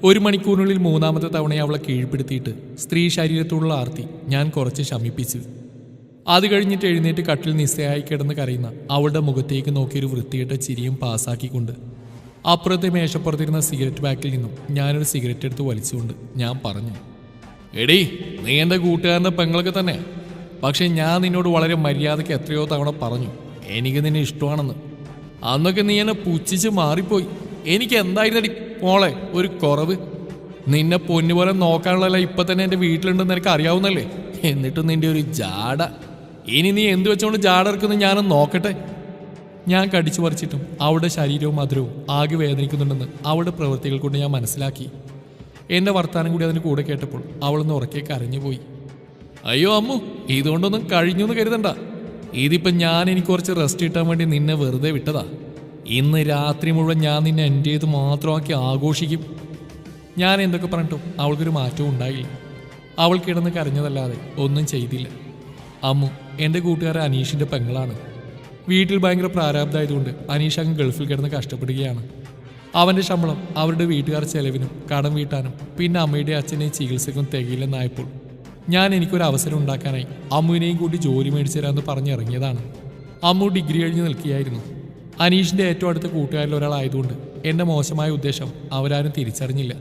1 മണിക്കൂറിനുള്ളിൽ 3ാമത്തെ തവണയെ അവളെ കീഴ്പ്പെടുത്തിയിട്ട് സ്ത്രീ ശരീരത്തോടുള്ള ആർത്തി ഞാൻ കുറച്ച് ശമിപ്പിച്ചു. അത് കഴിഞ്ഞിട്ട് എഴുന്നേറ്റ് കട്ടിൽ നിസ്സയായി കിടന്ന് കരയുന്ന അവളുടെ മുഖത്തേക്ക് നോക്കിയൊരു വൃത്തികെട്ട ചിരിയും പാസാക്കിക്കൊണ്ട് അപ്പുറത്തെ മേശപ്പുറത്തിരുന്ന സിഗരറ്റ് പാക്കിൽ നിന്നും ഞാനൊരു സിഗരറ്റ് എടുത്ത് വലിച്ചുകൊണ്ട് ഞാൻ പറഞ്ഞു, എടീ, നീ എൻ്റെ കൂട്ടുകാരൻ്റെ പെങ്ങളൊക്കെ തന്നെ. പക്ഷെ ഞാൻ നിന്നോട് വളരെ മര്യാദയ്ക്ക് എത്രയോ തവണ പറഞ്ഞു എനിക്ക് നിന്നെ ഇഷ്ടമാണെന്ന്. അന്നൊക്കെ നീ എന്നെ പുച്ഛിച്ച് മാറിപ്പോയി. എനിക്ക് എന്തായിരുന്നടി മോളെ ഒരു കുറവ്? നിന്നെ പൊന്നുപോലെ നോക്കാനുള്ളതല്ല ഇപ്പം തന്നെ എൻ്റെ വീട്ടിലുണ്ടെന്ന് എനിക്ക് അറിയാവുന്നല്ലേ. എന്നിട്ടും നിൻ്റെ ഒരു ജാട. ഇനി നീ എന്ത് വെച്ചോണ്ട് ജാട ഇറക്കുന്നു ഞാനൊന്ന് നോക്കട്ടെ. ഞാൻ കടിച്ചു പറിച്ചിട്ടും അവളുടെ ശരീരവും മധുരവും ആകെ വേദനിക്കുന്നുണ്ടെന്ന് അവളുടെ പ്രവൃത്തികൾ കൊണ്ട് ഞാൻ മനസ്സിലാക്കി. എൻ്റെ വർത്താനം കൂടി അതിന് കൂടെ കേട്ടപ്പോൾ അവളൊന്ന് ഉറക്കെ കരഞ്ഞുപോയി. അയ്യോ അമ്മു, ഇതുകൊണ്ടൊന്നും കഴിഞ്ഞു എന്ന് കരുതണ്ട. ഇതിപ്പം ഞാൻ എനിക്ക് കുറച്ച് റെസ്റ്റ് കിട്ടാൻ വേണ്ടി നിന്നെ വെറുതെ വിട്ടതാ. ഇന്ന് രാത്രി മുഴുവൻ ഞാൻ നിന്നെ എൻ്റേത് മാത്രമാക്കി ആഘോഷിക്കും. ഞാൻ എന്തൊക്കെ പറഞ്ഞിട്ടും അവൾക്കൊരു മാറ്റവും ഉണ്ടായില്ല. അവൾ കിടന്ന് കരഞ്ഞതല്ലാതെ ഒന്നും ചെയ്തില്ല. അമ്മു എൻ്റെ കൂട്ടുകാരൻ അനീഷിൻ്റെ പെങ്ങളാണ്. വീട്ടിൽ ഭയങ്കര പ്രാരാബ്ധമായതുകൊണ്ട് അനീഷ് അങ്ങ് ഗൾഫിൽ കിടന്ന് കഷ്ടപ്പെടുകയാണ്. അവൻ്റെ ശമ്പളം അവരുടെ വീട്ടുകാർ ചെലവിനും കടം വീട്ടാനും പിന്നെ അമ്മയുടെ അച്ഛനെയും ചികിത്സയ്ക്കും തികയില്ലെന്നായപ്പോൾ ഞാൻ എനിക്കൊരു അവസരം ഉണ്ടാക്കാനായി അമ്മുവിനെയും കൂട്ടി ജോലി മേടിച്ചു തരാമെന്ന് പറഞ്ഞിറങ്ങിയതാണ്. അമ്മു ഡിഗ്രി കഴിഞ്ഞ് നിൽക്കുകയായിരുന്നു. അനീഷിൻ്റെ ഏറ്റവും അടുത്ത കൂട്ടുകാരിൽ ഒരാളായതുകൊണ്ട് എൻ്റെ മോശമായ ഉദ്ദേശം അവരാരും തിരിച്ചറിഞ്ഞില്ല.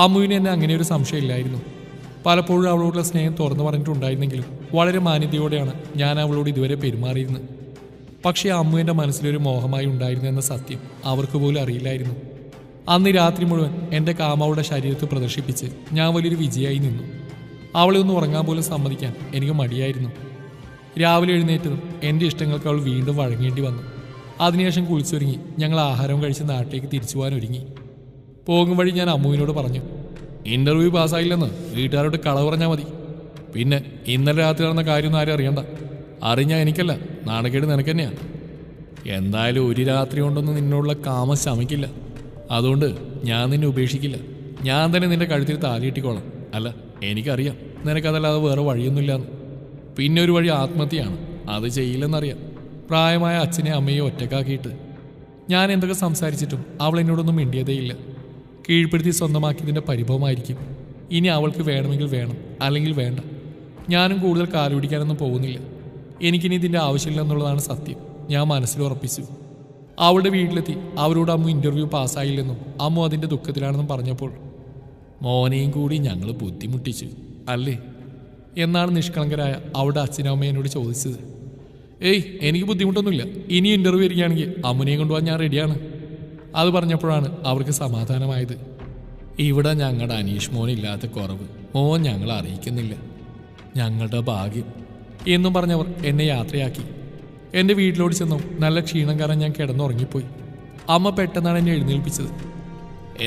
അമ്മുവിന് എന്നെ അങ്ങനെ ഒരു സംശയമില്ലായിരുന്നു. പലപ്പോഴും അവളോടുള്ള സ്നേഹം തുറന്നു പറഞ്ഞിട്ടുണ്ടായിരുന്നെങ്കിലും വളരെ മാന്യതയോടെയാണ് ഞാൻ അവളോട് ഇതുവരെ പെരുമാറിയിരുന്നത്. പക്ഷേ അമ്മുവിൻ്റെ മനസ്സിലൊരു മോഹമായി ഉണ്ടായിരുന്നു എന്ന സത്യം അവർക്ക് പോലും അറിയില്ലായിരുന്നു. അന്ന് രാത്രി മുഴുവൻ എൻ്റെ കാമവളുടെ ശരീരത്ത് പ്രദർശിപ്പിച്ച് ഞാൻ വലിയൊരു വിജയമായി നിന്നു. അവളെ ഒന്ന് ഉറങ്ങാൻ പോലും സമ്മതിക്കാൻ എനിക്ക് മടിയായിരുന്നു. രാവിലെ എഴുന്നേറ്റതും എൻ്റെ ഇഷ്ടങ്ങൾക്ക് അവൾ വീണ്ടും വഴങ്ങേണ്ടി വന്നു. അതിനുശേഷം കുളിച്ചൊരുങ്ങി ഞങ്ങൾ ആഹാരം കഴിച്ച് നാട്ടിലേക്ക് തിരിച്ചു പോകാൻ ഒരുങ്ങി. പോകും വഴി ഞാൻ അമ്മുവിനോട് പറഞ്ഞു, ഇൻ്റർവ്യൂ പാസ്സായില്ലെന്ന് വീട്ടുകാരോട് കളവ് പറഞ്ഞാൽ മതി. പിന്നെ ഇന്നലെ രാത്രി നടന്ന കാര്യമൊന്നും ആരും അറിയണ്ട. അറിഞ്ഞാൽ എനിക്കല്ല, നാണക്കേട് നിനക്ക് തന്നെയാണ്. എന്തായാലും ഒരു രാത്രി കൊണ്ടൊന്നും നിന്നോടുള്ള കാമം ശമിക്കില്ല. അതുകൊണ്ട് ഞാൻ നിന്നെ ഉപേക്ഷിക്കില്ല. ഞാൻ തന്നെ നിന്റെ കഴുത്തിൽ താലിയിട്ടിക്കോളാം. അല്ല, എനിക്കറിയാം നിനക്കതല്ലാതെ വേറെ വഴിയൊന്നുമില്ലാന്ന്. പിന്നെ ഒരു വഴി ആത്മഹത്യയാണ്. അത് ചെയ്യില്ലെന്നറിയാം. പ്രായമായ അച്ഛനെ അമ്മയെ ഒറ്റക്കാക്കിയിട്ട്. ഞാൻ എന്തൊക്കെ സംസാരിച്ചിട്ടും അവൾ എന്നോടൊന്നും മിണ്ടിയതേയില്ല. കീഴ്പ്പെടുത്തി സ്വന്തമാക്കിയതിൻ്റെ പരിഭവമായിരിക്കും. ഇനി അവൾക്ക് വേണമെങ്കിൽ വേണം, അല്ലെങ്കിൽ വേണ്ട. ഞാനും കൂടുതൽ കാലുപിടിക്കാനൊന്നും പോകുന്നില്ല. എനിക്കിനി ഇതിൻ്റെ ആവശ്യമില്ല എന്നുള്ളതാണ് സത്യം. ഞാൻ മനസ്സിൽ ഉറപ്പിച്ചു. അവളുടെ വീട്ടിലെത്തി അവരോട് അമ്മു ഇൻ്റർവ്യൂ പാസ്സായില്ലെന്നും അമ്മു അതിൻ്റെ ദുഃഖത്തിലാണെന്നും പറഞ്ഞപ്പോൾ, മോനെയും കൂടി ഞങ്ങൾ ബുദ്ധിമുട്ടിച്ചു അല്ലേ എന്നാണ് നിഷ്കളങ്കരായ അവളുടെ അച്ഛനും അമ്മയും എന്നോട് ചോദിച്ചത്. ഏയ്, എനിക്ക് ബുദ്ധിമുട്ടൊന്നുമില്ല. ഇനി ഇൻ്റർവ്യൂ ഇരിക്കുകയാണെങ്കിൽ അമ്മുനെയും കൊണ്ടുപോകാൻ ഞാൻ റെഡിയാണ്. അത് പറഞ്ഞപ്പോഴാണ് അവർക്ക് സമാധാനമായത്. ഇവിടെ ഞങ്ങളുടെ അനീഷ് മോനില്ലാത്ത കുറവ് മോൻ ഞങ്ങളെ അറിയിക്കുന്നില്ല. ഞങ്ങളുടെ ഭാഗ്യം എന്നും പറഞ്ഞവർ എന്നെ യാത്രയാക്കി. എൻ്റെ വീട്ടിലോട് ചെന്നും നല്ല ക്ഷീണം കാരണം ഞാൻ കിടന്നുറങ്ങിപ്പോയി. അമ്മ പെട്ടെന്നാണ് എന്നെ എഴുന്നേൽപ്പിച്ചത്.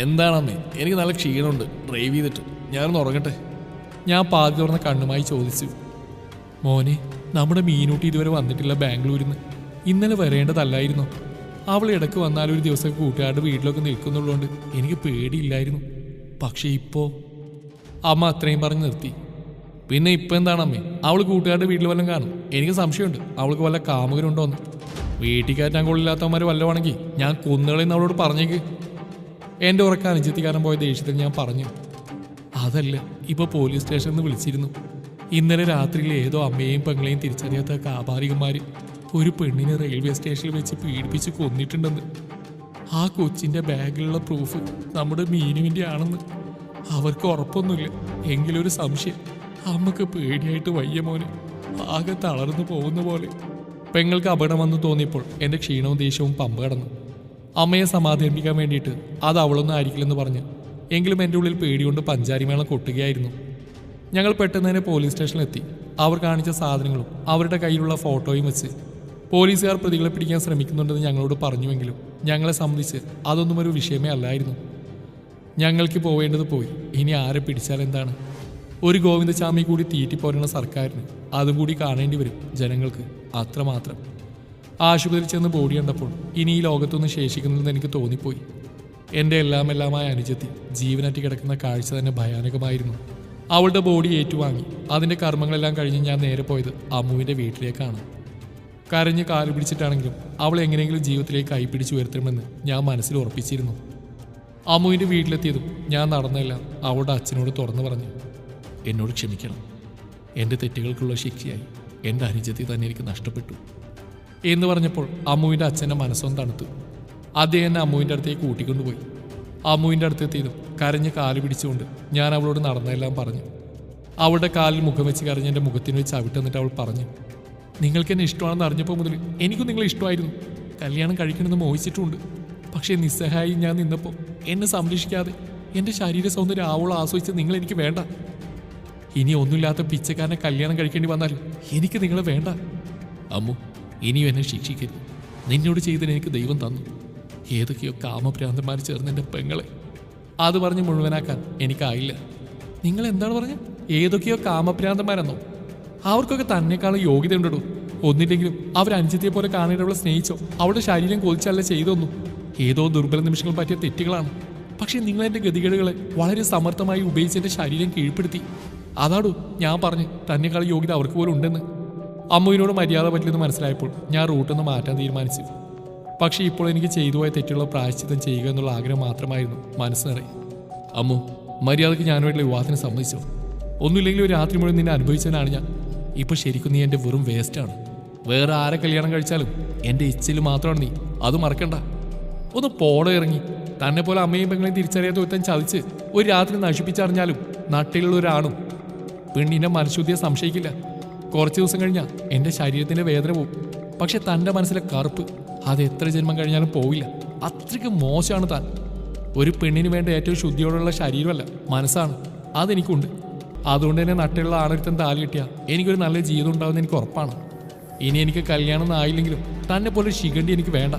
എന്താണമ്മേ, എനിക്ക് നല്ല ക്ഷീണമുണ്ട്, ഡ്രൈവ് ചെയ്തിട്ട് ഞാനൊന്ന് ഉറങ്ങട്ടെ. ഞാൻ പാതി തുറന്ന കണ്ണുമായി ചോദിച്ചു. മോനെ, നമ്മുടെ മീനൂട്ടി ഇതുവരെ വന്നിട്ടില്ല ബാംഗ്ലൂരിൽ നിന്ന്. ഇന്നലെ വരേണ്ടതല്ലായിരുന്നു. അവൾ ഇടയ്ക്ക് വന്നാലൊരു ദിവസം കൂട്ടുകാരുടെ വീട്ടിലൊക്കെ നിൽക്കുന്നുള്ളതുകൊണ്ട് എനിക്ക് പേടിയില്ലായിരുന്നു. പക്ഷേ ഇപ്പോൾ അമ്മ അത്രയും പറഞ്ഞ് നിർത്തി. പിന്നെ ഇപ്പം എന്താണമ്മേ, അവൾ കൂട്ടുകാരുടെ വീട്ടിൽ വല്ലതും കാണും. എനിക്ക് സംശയമുണ്ട് അവൾക്ക് വല്ല കാമുകരുണ്ടോന്ന്. വീട്ടിൽ കയറ്റാൻ കൊള്ളില്ലാത്തവന്മാർ വല്ലതാണെങ്കിൽ ഞാൻ കൊന്നുകളെന്ന് അവളോട് പറഞ്ഞേക്ക്. എൻ്റെ ഉറക്കം അനുജത്തിക്കാരൻ പോയ ദേഷ്യത്തിൽ ഞാൻ പറഞ്ഞു. അതല്ല, ഇപ്പോൾ പോലീസ് സ്റ്റേഷനിൽ നിന്ന് വിളിച്ചിരുന്നു. ഇന്നലെ രാത്രിയിൽ ഏതോ അമ്മയെയും പെങ്ങളെയും തിരിച്ചറിയാത്ത കാപാലികന്മാർ ഒരു പെണ്ണിനെ റെയിൽവേ സ്റ്റേഷനിൽ വെച്ച് പീഡിപ്പിച്ച് കൊന്നിട്ടുണ്ടെന്ന്. ആ കൊച്ചിൻ്റെ ബാഗിലുള്ള പ്രൂഫ് നമ്മുടെ മീനുവിൻ്റെ ആണെന്ന്. അവർക്ക് ഉറപ്പൊന്നുമില്ല, എങ്കിലൊരു സംശയം. അമ്മക്ക് പേടിയായിട്ട് വയ്യ മോനെ, ആകെ തളർന്നു പോകുന്ന പോലെ. പെങ്ങൾക്ക് അപകടം വന്ന് തോന്നിയപ്പോൾ എൻ്റെ ക്ഷീണവും ദേഷ്യവും പമ്പ കടന്നു. അമ്മയെ സമാധാനിപ്പിക്കാൻ വേണ്ടിയിട്ട് അത് അവളൊന്നും ആയിരിക്കില്ലെന്ന് പറഞ്ഞ്, എങ്കിലും എൻ്റെ ഉള്ളിൽ പേടികൊണ്ട് പഞ്ചാരിമേളം കൊട്ടുകയായിരുന്നു. ഞങ്ങൾ പെട്ടെന്ന് തന്നെ പോലീസ് സ്റ്റേഷനിലെത്തി. അവർ കാണിച്ച സാധനങ്ങളും അവരുടെ കയ്യിലുള്ള ഫോട്ടോയും വെച്ച് പോലീസുകാർ പ്രതികളെ പിടിക്കാൻ ശ്രമിക്കുന്നുണ്ടെന്ന് ഞങ്ങളോട് പറഞ്ഞുവെങ്കിലും ഞങ്ങളെ സംബന്ധിച്ച് അതൊന്നും ഒരു വിഷയമേ അല്ലായിരുന്നു. ഞങ്ങൾക്ക് പോവേണ്ടത് പോയി. ഇനി ആരെ പിടിച്ചാൽ എന്താണ്? ഒരു ഗോവിന്ദചാമി കൂടി തീറ്റിപ്പോരുന്ന സർക്കാരിന് അതും കൂടി കാണേണ്ടി വരും ജനങ്ങൾക്ക്, അത്രമാത്രം. ആശുപത്രിയിൽ ചെന്ന് ബോഡി കണ്ടപ്പോൾ ഇനി ഈ ലോകത്തൊന്നും ശേഷിക്കുന്നില്ലെന്ന് എനിക്ക് തോന്നിപ്പോയി. എൻ്റെ എല്ലാമായ അനുജത്തി ജീവനറ്റി കിടക്കുന്ന കാഴ്ച തന്നെ ഭയാനകമായിരുന്നു. അവളുടെ ബോഡി ഏറ്റുവാങ്ങി അതിൻ്റെ കർമ്മങ്ങളെല്ലാം കഴിഞ്ഞ് ഞാൻ നേരെ പോയത് അമ്മുവിൻ്റെ വീട്ടിലേക്കാണ്. കരഞ്ഞ് കാലു പിടിച്ചിട്ടാണെങ്കിലും അവൾ എങ്ങനെയെങ്കിലും ജീവിതത്തിലേക്ക് കൈപ്പിടിച്ച് ഉയർത്തണമെന്ന് ഞാൻ മനസ്സിൽ ഉറപ്പിച്ചിരുന്നു. അമ്മുവിൻ്റെ വീട്ടിലെത്തിയതും ഞാൻ നടന്നെല്ലാം അവളുടെ അച്ഛനോട് തുറന്നു പറഞ്ഞു. എന്നോട് ക്ഷമിക്കണം. എൻ്റെ തെറ്റുകൾക്കുള്ള ശിക്ഷയായി എൻ്റെ അനുജത്തി തന്നെ എനിക്ക് നഷ്ടപ്പെട്ടു എന്ന് പറഞ്ഞപ്പോൾ അമ്മുവിൻ്റെ അച്ഛൻ്റെ മനസ്സൊന്ന് തണുത്തു. അദ്ദേഹം എന്നെ അമ്മുവിൻ്റെ അടുത്തേക്ക് കൂട്ടിക്കൊണ്ടുപോയി. അമ്മുവിൻ്റെ അടുത്തെത്തിയതും കരഞ്ഞ് കാല് പിടിച്ചുകൊണ്ട് ഞാൻ അവളോട് നടന്നെല്ലാം പറഞ്ഞു. അവളുടെ കാലിൽ മുഖം വെച്ച് കരഞ്ഞ് എൻ്റെ മുഖത്തിന് വെച്ച് ചവിട്ടെന്നിട്ട് അവൾ പറഞ്ഞു, നിങ്ങൾക്ക് എന്നെ ഇഷ്ടമാണെന്ന് അറിഞ്ഞപ്പോൾ മുതൽ എനിക്കും നിങ്ങളെ ഇഷ്ടമായിരുന്നു. കല്യാണം കഴിക്കണമെന്ന് മോഹിച്ചിട്ടുമുണ്ട്. പക്ഷേ നിസ്സഹായി ഞാൻ നിന്നപ്പോൾ എന്നെ സംരക്ഷിക്കാതെ എൻ്റെ ശരീര സൗന്ദര്യം ആവോളം ആസ്വദിച്ച് നിങ്ങളെനിക്ക് വേണ്ട. ഇനി ഒന്നുമില്ലാത്ത പിച്ചക്കാരനെ കല്യാണം കഴിക്കേണ്ടി വന്നാലും എനിക്ക് നിങ്ങളെ വേണ്ട. അമ്മു, ഇനിയും എന്നെ ശിക്ഷിക്കരുത്. നിന്നോട് ചെയ്തതിന് എനിക്ക് ദൈവം തന്നു. ഏതൊക്കെയോ കാമഭ്രാന്തന്മാർ ചേർന്ന് എൻ്റെ പെങ്ങളെ. അത് പറഞ്ഞ് മുഴുവനാക്കാൻ എനിക്കായില്ല. നിങ്ങൾ എന്താണ് പറഞ്ഞത്? ഏതൊക്കെയോ കാമഭ്രാന്തന്മാരെന്നോ? അവർക്കൊക്കെ തന്നെക്കാളും യോഗ്യത ഉണ്ടോ? ഒന്നില്ലെങ്കിലും അവർ അനുജത്തിയെ പോലെ കാണേണ്ടവളെ സ്നേഹിച്ചോ അവളുടെ ശരീരം കൊതിച്ചല്ല ചെയ്തൊന്നു. ഏതോ ദുർബല നിമിഷങ്ങൾ പറ്റിയ തെറ്റുകളാണ്. പക്ഷേ നിങ്ങൾ എൻ്റെ ഗതികേടുകളെ വളരെ സമർത്ഥമായി ഉപയോഗിച്ച് എൻ്റെ ശരീരം കീഴ്പ്പെടുത്തി. അതാടൂ ഞാൻ പറഞ്ഞ് തന്നെക്കാളും യോഗ്യത അവർക്ക് പോലും ഉണ്ടെന്ന്. അമ്മുവിനോട് മര്യാദ പറ്റില്ലെന്ന് മനസ്സിലായപ്പോൾ ഞാൻ റൂട്ടൊന്ന് മാറ്റാൻ തീരുമാനിച്ചു. പക്ഷേ ഇപ്പോൾ എനിക്ക് ചെയ്തു പോയ തെറ്റുള്ള പ്രായശ്ചിത്തം ചെയ്യുക എന്നുള്ള ആഗ്രഹം മാത്രമായിരുന്നു മനസ്സ് നിറയെ. അമ്മു, മര്യാദയ്ക്ക് ഞാനുമായിട്ടുള്ള വിവാഹത്തിന് സമ്മതിച്ചോ? ഒന്നുമില്ലെങ്കിൽ ഒരു രാത്രി മുഴുവൻ നിന്നെ അനുഭവിച്ചവനാണ് ഞാൻ. ഇപ്പോൾ ശരിക്കും നീ എൻ്റെ വെറും വേസ്റ്റാണ്. വേറെ ആരെ കല്യാണം കഴിച്ചാലും എൻ്റെ ഇച്ഛയിൽ മാത്രമാണ് നീ. അത് മറക്കണ്ട. ഒന്ന് പോടെ ഇറങ്ങി. തന്നെ പോലെ അമ്മയും പെങ്ങളെയും തിരിച്ചറിയാത്ത ഒരുത്തൻ ചതിച്ച് ഒരു രാത്രി നശിപ്പിച്ചറിഞ്ഞാലും നട്ടിലുള്ള ഒരാണും പെണ്ണിൻ്റെ മനഃശുദ്ധിയെ സംശയിക്കില്ല. കുറച്ച് ദിവസം കഴിഞ്ഞാൽ എൻ്റെ ശരീരത്തിൻ്റെ വേദന പോവും. പക്ഷെ തൻ്റെ മനസ്സിലെ കറുപ്പ് അത് എത്ര ജന്മം കഴിഞ്ഞാലും പോവില്ല. അത്രയ്ക്ക് മോശമാണ് താൻ. ഒരു പെണ്ണിന് വേണ്ട ഏറ്റവും ശുദ്ധിയോടുള്ള ശരീരമല്ല, മനസ്സാണ്. അതെനിക്കുണ്ട്. അതുകൊണ്ട് തന്നെ നട്ടിലുള്ള ആണൊരുത്തൻ താലി കിട്ടിയാൽ എനിക്കൊരു നല്ല ജീവിതം ഉണ്ടാവുമെന്ന് എനിക്ക് ഉറപ്പാണ്. ഇനി എനിക്ക് കല്യാണം ഒന്നും ആയില്ലെങ്കിലും തന്നെ പോലെ ശിഖണ്ഡി എനിക്ക് വേണ്ട.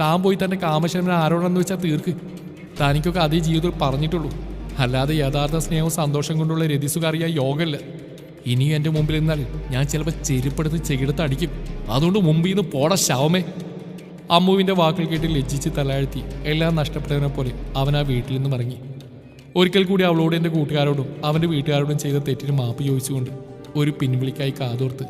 താൻ പോയി തൻ്റെ കാമശരനെ ആരോടെന്ന് വെച്ചാൽ തീർക്ക്. തനിക്കൊക്കെ അതേ ജീവിതത്തിൽ പറഞ്ഞിട്ടുള്ളൂ. അല്ലാതെ യഥാർത്ഥ സ്നേഹവും സന്തോഷം കൊണ്ടുള്ള രതിസുകാരിയായ യോഗമല്ല. ഇനിയും എൻ്റെ മുമ്പിൽ നിന്നാൽ ഞാൻ ചിലപ്പോൾ ചെരുപ്പെടുത്ത് ചെകിടത്ത് അടിക്കും. അതുകൊണ്ട് മുമ്പിൽ നിന്ന് പോട ശവമേ. അമ്മുവിൻ്റെ വാക്കുകൾ കേട്ട് ലജ്ജിച്ച് തലയാഴ്ത്തി എല്ലാം നഷ്ടപ്പെട്ടവനെ പോലെ അവൻ ആ വീട്ടിൽ നിന്നും ഇറങ്ങി. ഒരിക്കൽ കൂടി അവളോട് എൻ്റെ കൂട്ടുകാരോടും അവൻ്റെ വീട്ടുകാരോടും ചെയ്ത തെറ്റിന് മാപ്പ് ചോദിച്ചുകൊണ്ട് ഒരു പിൻവിളിക്കായി കാതോർത്ത്